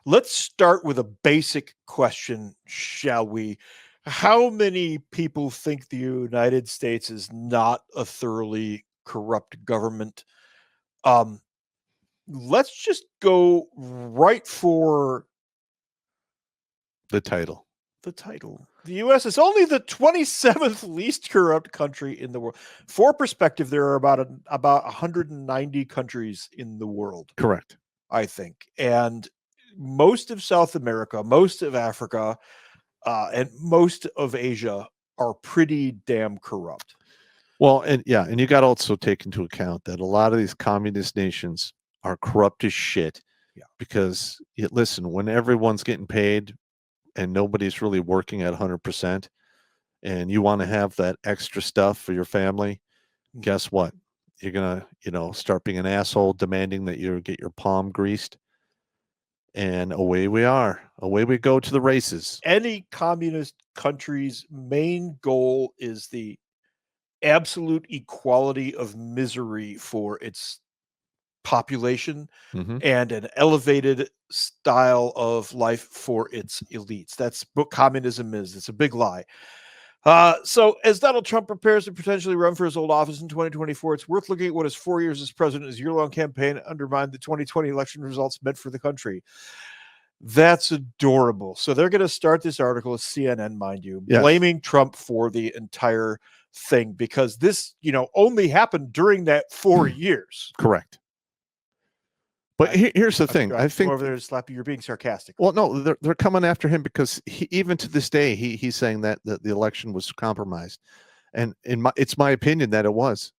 Let's start with a basic question, shall we? How many people think the United States is not a thoroughly corrupt government? Um, let's just go right for The title. the title. The U.S. is only the 27th least corrupt country in the world. For perspective, there are about 190 countries in the world, Correct. I think, and most of South America, most of Africa, and most of Asia are pretty damn corrupt. Well, and yeah, and you got to also take into account that a lot of these communist nations are corrupt as shit. Yeah. Because listen, when everyone's getting paid and nobody's really working at 100%, and you want to have that extra stuff for your family, guess what? You're gonna, start being an asshole, demanding that you get your palm greased, and away we are. Away we go to the races. Any communist country's main goal is the absolute equality of misery for its population Mm-hmm. and an elevated style of life for its elites. That's what communism is. It's a big lie. So, as Donald Trump prepares to potentially run for his old office in 2024, it's worth looking at what his 4 years as president, his year-long campaign undermined the 2020 election results meant for the country. That's adorable. So they're going to start this article, CNN, mind you, Yes. blaming Trump for the entire thing because this, only happened during that 4 years. Correct. But here's the thing. I think over there to slap you. You're being sarcastic. Well, no, they're coming after him because even to this day, he's saying that the election was compromised, and it's my opinion that it was.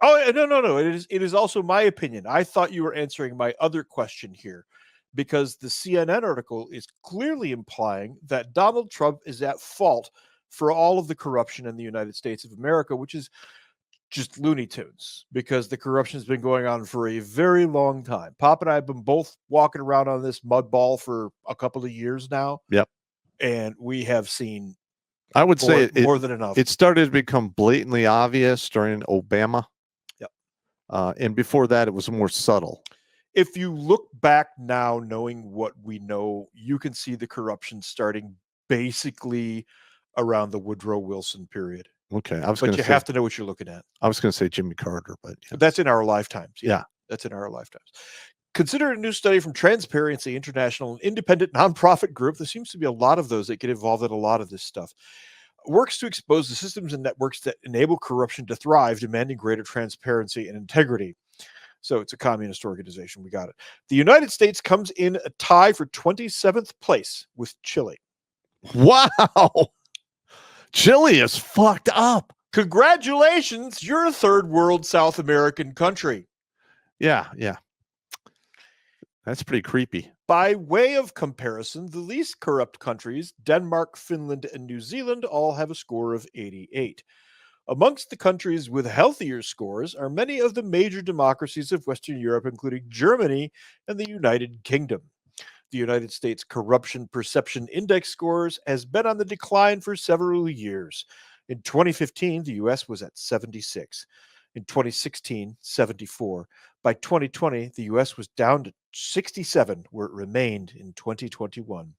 Oh no! It is also my opinion. I thought you were answering my other question here, because the CNN article is clearly implying that Donald Trump is at fault for all of the corruption in the United States of America, which is just Looney Tunes, because the corruption has been going on for a very long time. Pop and I have been both walking around on this mud ball for a couple of years now. Yep. And we have seen, I would say more than enough. It started to become blatantly obvious during Obama. Yep. And before that, it was more subtle. If you look back now, knowing what we know, you can see the corruption starting basically around the Woodrow Wilson period. Okay, but you have to know what you're looking at. I was going to say Jimmy Carter, but that's in our lifetimes. Yeah, that's in our lifetimes. Consider a new study from Transparency International, an independent nonprofit group. There seems to be a lot of those that get involved in a lot of this stuff. Works to expose the systems and networks that enable corruption to thrive, demanding greater transparency and integrity. So it's a communist organization. We got it. The United States comes in a tie for 27th place with Chile. Wow. Chile is fucked up. Congratulations. You're a third world South American country. Yeah. That's pretty creepy. By way of comparison, the least corrupt countries, Denmark, Finland, and New Zealand, all have a score of 88. Amongst the countries with healthier scores are many of the major democracies of Western Europe, including Germany and the United Kingdom. The United States Corruption Perception Index scores has been on the decline for several years. In 2015, the U.S. was at 76. In 2016, 74. By 2020, the U.S. was down to 67, where it remained in 2021.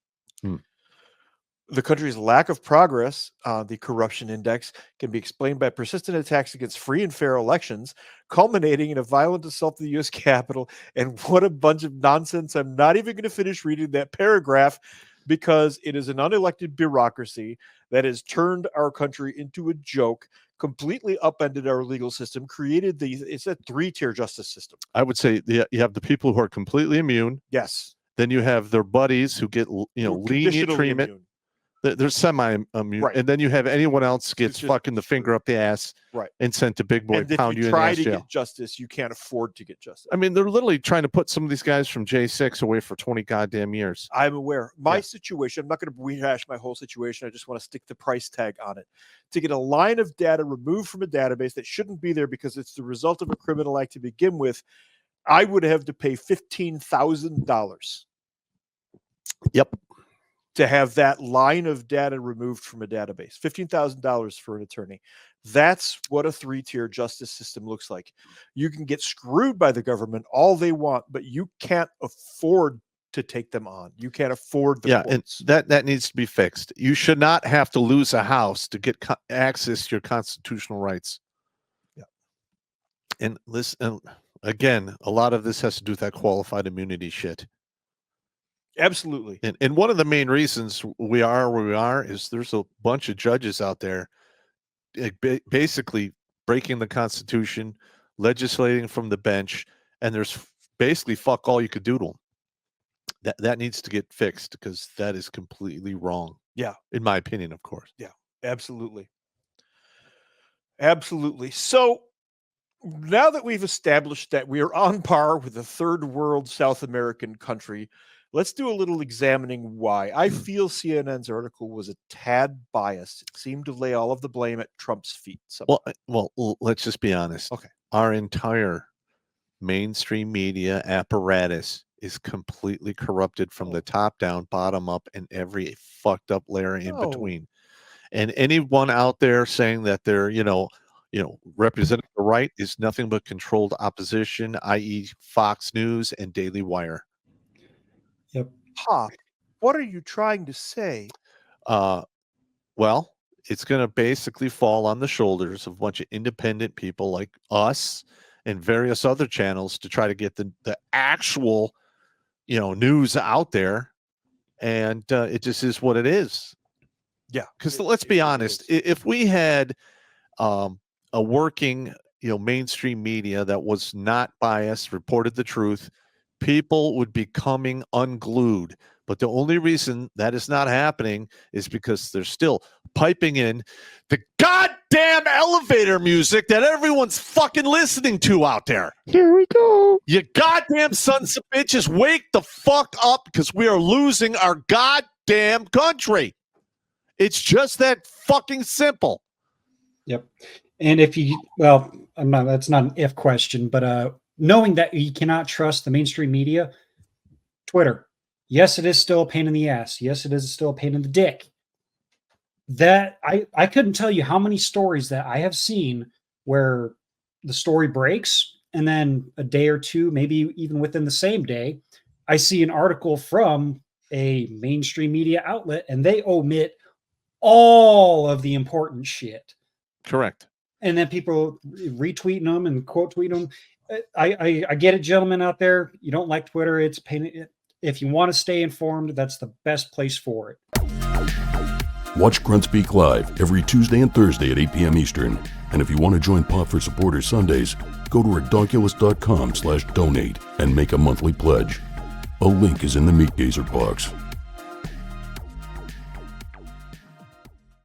The country's lack of progress on the corruption index can be explained by persistent attacks against free and fair elections, culminating in a violent assault to the U.S. Capitol. And what a bunch of nonsense. I'm not even going to finish reading that paragraph because it is an unelected bureaucracy that has turned our country into a joke, completely upended our legal system, created it's a 3-tier justice system. I would say you have the people who are completely immune. Yes. Then you have their buddies who get, lenient treatment. Immune. They're semi-immune. Right. And then you have anyone else gets fucking the finger up the ass and sent to big boy and pound you in the ass jail. If you try to get justice, you can't afford to get justice. I mean, they're literally trying to put some of these guys from J6 away for 20 goddamn years. I'm aware. My situation, I'm not going to rehash my whole situation. I just want to stick the price tag on it. To get a line of data removed from a database that shouldn't be there because it's the result of a criminal act to begin with, I would have to pay $15,000. Yep. To have that line of data removed from a database. $15,000 for an attorney. That's what a 3-tier justice system looks like. You can get screwed by the government all they want, but you can't afford to take them on. You can't afford the Yeah, points. and that needs to be fixed. You should not have to lose a house to get access to your constitutional rights. Yeah. And listen, again, a lot of this has to do with that qualified immunity shit. Absolutely. And one of the main reasons we are where we are is there's a bunch of judges out there basically breaking the Constitution, legislating from the bench, and there's basically fuck all you could do to them. That needs to get fixed because that is completely wrong. Yeah. In my opinion, of course. Yeah, absolutely. Absolutely. So now that we've established that we are on par with a third world South American country, let's do a little examining why. I feel CNN's article was a tad biased. It seemed to lay all of the blame at Trump's feet. Well, let's just be honest. Okay. Our entire mainstream media apparatus is completely corrupted from the top down, bottom up, and every fucked up layer in between. And anyone out there saying that they're, representing the right is nothing but controlled opposition, i.e. Fox News and Daily Wire. Yep. Pop, what are you trying to say? Well, it's going to basically fall on the shoulders of a bunch of independent people like us and various other channels to try to get the actual, news out there. And it just is what it is. Yeah. Because let's be honest, if we had a working, mainstream media that was not biased, reported the truth, people would be coming unglued. But the only reason that is not happening is because they're still piping in the goddamn elevator music that everyone's fucking listening to out there. Here we go. You goddamn sons of bitches, wake the fuck up because we are losing our goddamn country. It's just that fucking simple. Yep. And that's not an if question, but knowing that you cannot trust the mainstream media, Twitter, yes, it is still a pain in the ass. Yes, it is still a pain in the dick. That I couldn't tell you how many stories that I have seen where the story breaks and then a day or two, maybe even within the same day, I see an article from a mainstream media outlet and they omit all of the important shit. Correct. And then people retweeting them and quote tweeting them. I get it, gentlemen out there. You don't like Twitter. It's pain. If you want to stay informed, that's the best place for it. Watch Grunt Speak live every Tuesday and Thursday at 8 p.m. Eastern. And if you want to join Pop for Supporters Sundays, go to redonkulous.com/donate and make a monthly pledge. A link is in the Meat Gazer box.